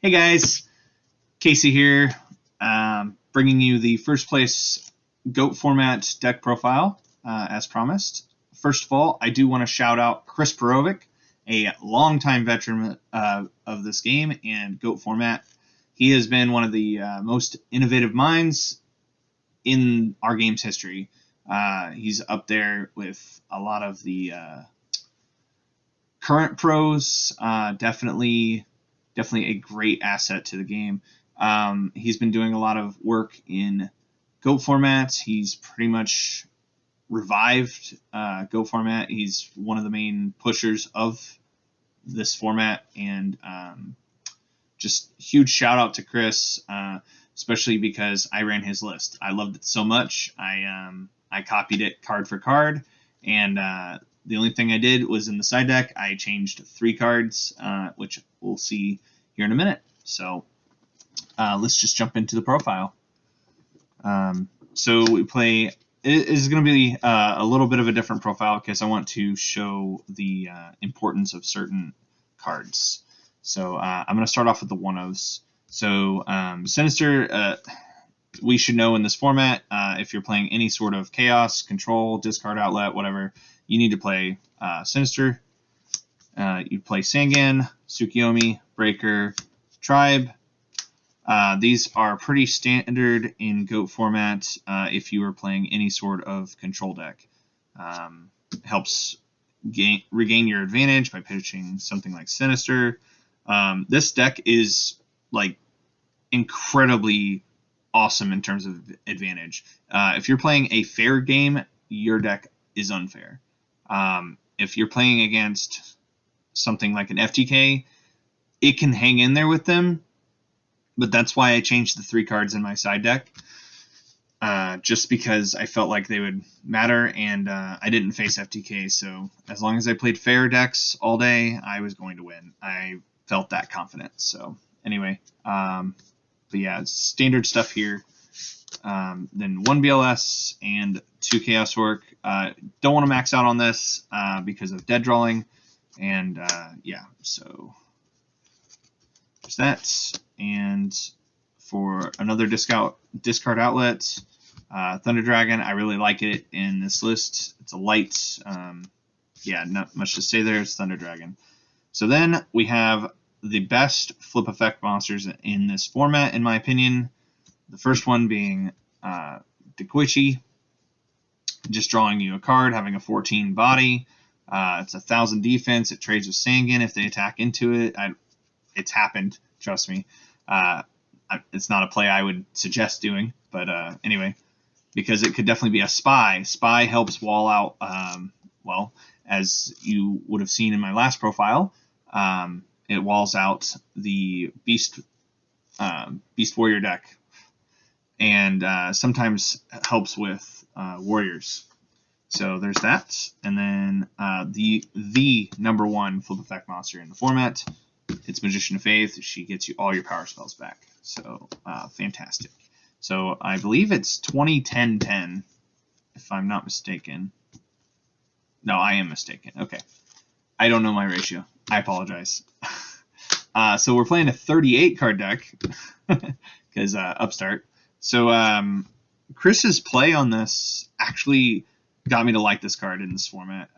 Hey guys, Casey here, bringing you the first place GOAT format deck profile as promised. First of all, I do want to shout out Kperovic, a longtime veteran of this game and GOAT format. He has been one of the most innovative minds in our game's history. He's up there with a lot of the current pros. Definitely a great asset to the game. He's been doing a lot of work in GOAT formats. He's pretty much revived GOAT format. He's one of the main pushers of this format, and just huge shout out to Kris, especially because I ran his list. I loved it so much. I copied it card for card, and the only thing I did was in the side deck, I changed 3 cards, which we'll see here in a minute. So let's just jump into the profile. So we play. It is going to be a little bit of a different profile because I want to show the importance of certain cards. So I'm going to start off with the 1-0s. So Sinister, we should know in this format, if you're playing any sort of chaos, control, discard outlet, whatever, you need to play Sinister. You play Sangan, Tsukiyomi, Breaker, Tribe. These are pretty standard in GOAT format if you are playing any sort of control deck. Helps regain your advantage by pitching something like Sinister. This deck is like incredibly awesome in terms of advantage. If you're playing a fair game, your deck is unfair. If you're playing against something like an FTK, it can hang in there with them, but that's why I changed the 3 cards in my side deck, just because I felt like they would matter, and I didn't face FTK, so as long as I played fair decks all day, I was going to win. I felt that confident. So anyway, but yeah, standard stuff here. Then 1 BLS and 2 Chaos Orc. Don't want to max out on this because of dead drawing, and yeah, so there's that. And for another discard outlet, Thunder Dragon. I really like it in this list. It's a light. Yeah, not much to say there. It's Thunder Dragon. So then we have the best flip effect monsters in this format, in my opinion. The first one being Kperovic, just drawing you a card, having a 14 body. It's 1,000 defense. It trades with Sangan if they attack into it. It's happened, trust me. It's not a play I would suggest doing, but anyway, because it could definitely be a spy. Spy helps wall out, well, as you would have seen in my last profile, it walls out the Beast Warrior deck, and sometimes helps with warriors. So there's that, and then the number 1 flip effect monster in the format. It's Magician of Faith. She gets you all your power spells back. So fantastic. So I believe it's 20-10-10, if I'm not mistaken. No, I am mistaken. Okay. I don't know my ratio. I apologize. So we're playing a 38 card deck because upstart. So Kris's play on this actually got me to like this card in this format.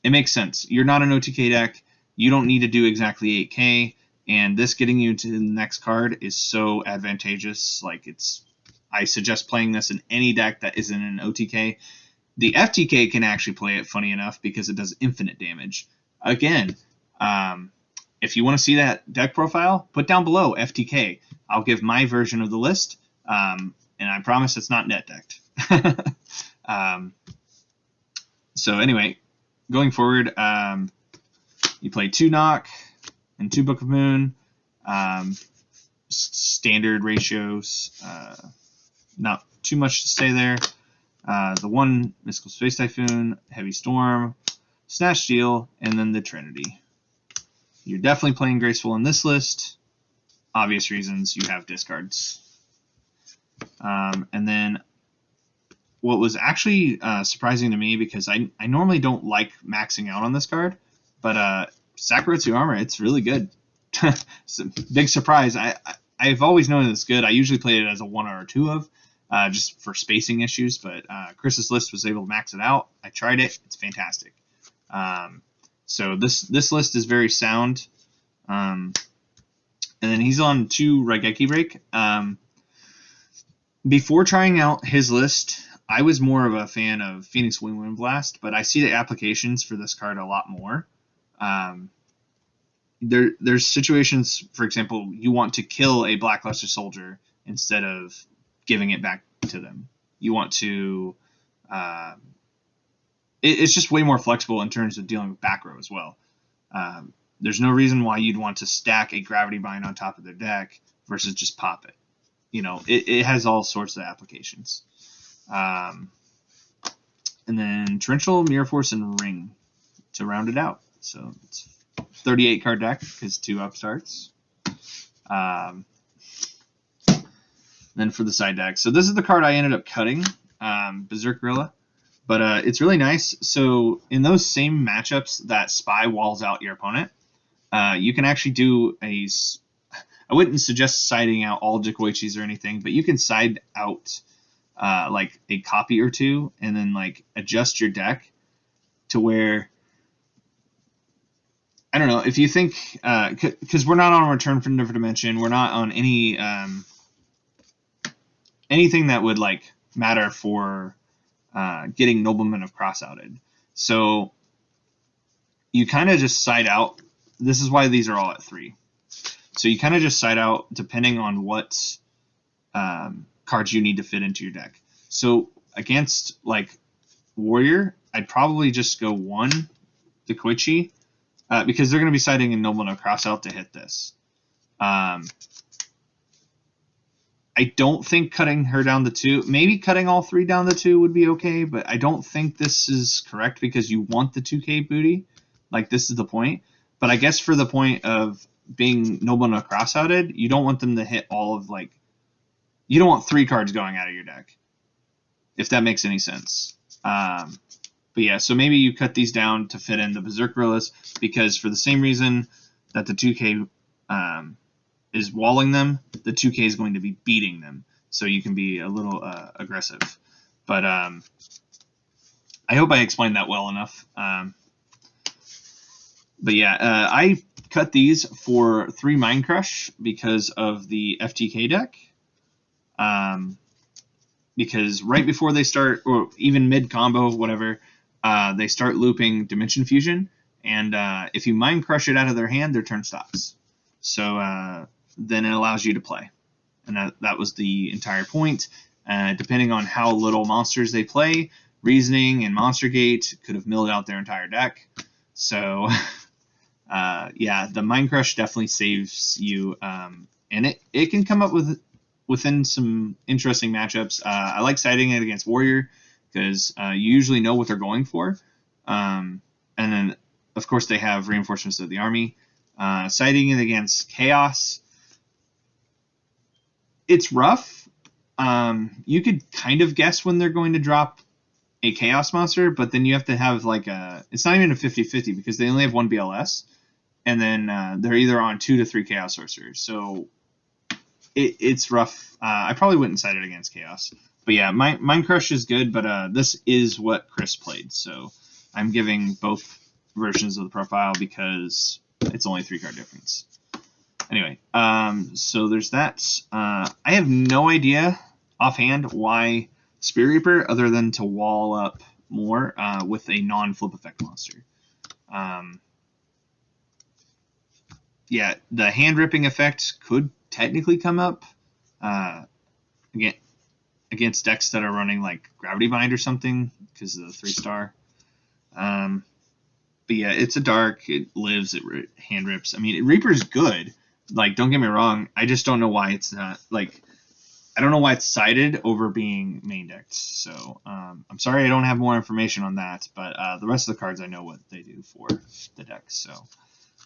It makes sense. You're not an OTK deck. You don't need to do exactly 8k, and this getting you to the next card is so advantageous. Like, I suggest playing this in any deck that isn't an OTK. The FTK can actually play it, funny enough, because it does infinite damage. Again, if you want to see that deck profile, put down below FTK. I'll give my version of the list, and I promise it's not net decked. So anyway, going forward, you play 2 Knock and 2 Book of Moon. Standard ratios. Not too much to say there. The 1 Mystical Space Typhoon, Heavy Storm, Snatch Steal, and then the Trinity. You're definitely playing Graceful in this list. Obvious reasons, you have discards. And then what was actually surprising to me, because I normally don't like maxing out on this card, but Sakuretsu Armor, it's really good. big surprise. I've always known it's good. I usually play it as a 1 or a 2 of, just for spacing issues. But Chris's list was able to max it out. I tried it. It's fantastic. So this list is very sound. And then he's on 2 Raigeki break. Before trying out his list, I was more of a fan of Phoenix Wind Blast, but I see the applications for this card a lot more. There's situations, for example, you want to kill a Blackluster soldier instead of giving it back to them. You want to... it's just way more flexible in terms of dealing with back row as well. There's no reason why you'd want to stack a Gravity Bind on top of their deck versus just pop it. You know, it has all sorts of applications. And then Torrential, Mirror Force, and Ring to round it out. So it's 38 card deck because 2 upstarts. Then for the side deck. So this is the card I ended up cutting, Berserk Gorilla. But it's really nice. So in those same matchups that Spy walls out your opponent, you can actually do a... I wouldn't suggest siding out all Jikoichis or anything, but you can side out like a copy or 2 and then like adjust your deck to where... I don't know, if you think... Because we're not on Return from Never Dimension. We're not on any anything that would like matter for... getting Noblemen of Cross outed. So you kind of just side out. This is why these are all at 3. So you kind of just side out depending on what cards you need to fit into your deck. So against like Warrior, I'd probably just go 1 Dekoichi because they're going to be siding in Noblemen of Cross out to hit this. I don't think cutting her down to 2, maybe cutting all 3 down to 2 would be okay, but I don't think this is correct because you want the 2K booty. Like, this is the point. But I guess for the point of being Noblemen of Cross outed, you don't want them to hit all of, like, you don't want 3 cards going out of your deck, if that makes any sense. But yeah, so maybe you cut these down to fit in the Berserk Gorillas because for the same reason that the 2K is walling them, the 2K is going to be beating them. So you can be a little aggressive. But I hope I explained that well enough. But yeah, I cut these for 3 Mind Crush because of the FTK deck. Because right before they start, or even mid-combo, whatever, they start looping Dimension Fusion. And if you Mind Crush it out of their hand, their turn stops. So then it allows you to play. And that was the entire point. Depending on how little monsters they play, Reasoning and Monster Gate could have milled out their entire deck. So, yeah, the Mind Crush definitely saves you. And it can come up within some interesting matchups. I like siding it against Warrior because you usually know what they're going for. And then, of course, they have Reinforcements of the Army. Siding it against Chaos, it's rough. You could kind of guess when they're going to drop a Chaos monster, but then you have to have like it's not even a 50-50 because they only have 1 BLS, and then they're either on 2 to 3 Chaos Sorcerers. So it's rough. I probably wouldn't side it against Chaos. But yeah, Mind Crush is good, but this is what Kris played. So I'm giving both versions of the profile because it's only 3 card difference. Anyway, so there's that. I have no idea offhand why Spirit Reaper, other than to wall up more with a non-flip effect monster. Yeah, the hand ripping effect could technically come up again against decks that are running like Gravity Bind or something because of the 3-star. But yeah, it's a dark. It lives. It hand rips. I mean, Reaper's good. Like, don't get me wrong. I just don't know why it's not like. I don't know why it's sided over being main decked. So I'm sorry I don't have more information on that. But the rest of the cards I know what they do for the deck. So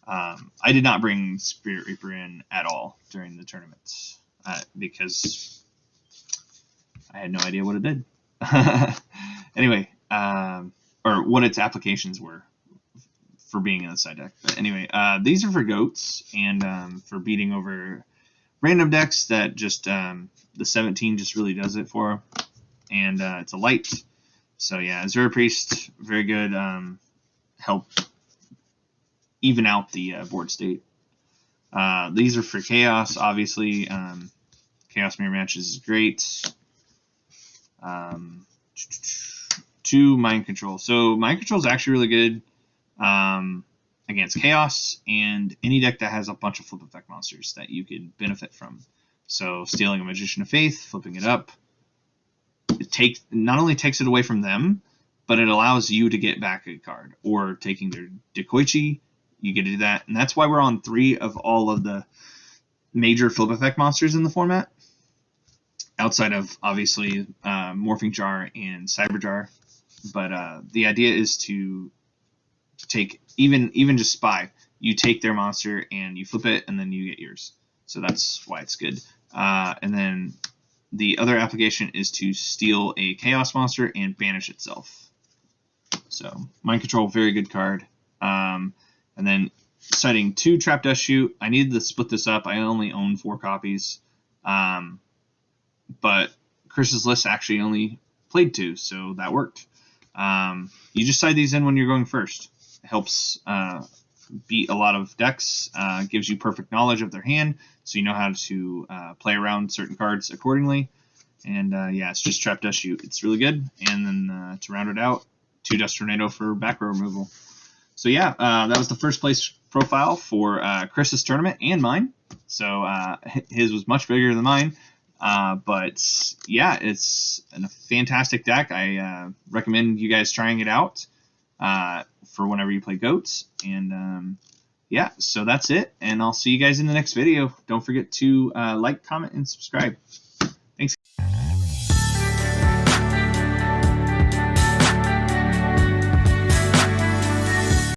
I did not bring Spirit Reaper in at all during the tournament because I had no idea what it did. Anyway, or what its applications were for being in the side deck. But anyway, these are for goats and for beating over random decks that just the 17 just really does it for. And it's a light. So yeah, Azura Priest, very good. Help even out the board state. These are for Chaos, obviously. Chaos Mirror Matches is great. 2 Mind Control. So Mind Control is actually really good against Chaos and any deck that has a bunch of flip effect monsters that you could benefit from. So stealing a Magician of Faith, flipping it up, it not only takes it away from them, but it allows you to get back a card. Or taking their Dekoichi, you get to do that. And that's why we're on 3 of all of the major flip effect monsters in the format. Outside of, obviously, Morphing Jar and Cyber Jar. But the idea is to take, even just Spy, you take their monster and you flip it, and then you get yours. So that's why it's good. And then the other application is to steal a Chaos monster and banish itself. So Mind Control, very good card. And then citing 2 Trap Dust Shoot. I needed to split this up. I only own 4 copies. But Chris's list actually only played 2, so that worked. You just side these in when you're going first. It helps beat a lot of decks, gives you perfect knowledge of their hand, so you know how to play around certain cards accordingly. And yeah, it's just Trap Dust Shoot. It's really good. And then to round it out, 2 Dust Tornado for back row removal. So yeah, that was the first place profile for Chris's tournament and mine. So his was much bigger than mine. But yeah, it's a fantastic deck. I recommend you guys trying it out for whenever you play goats. And yeah, so that's it. And I'll see you guys in the next video. Don't forget to like, comment, and subscribe. Thanks.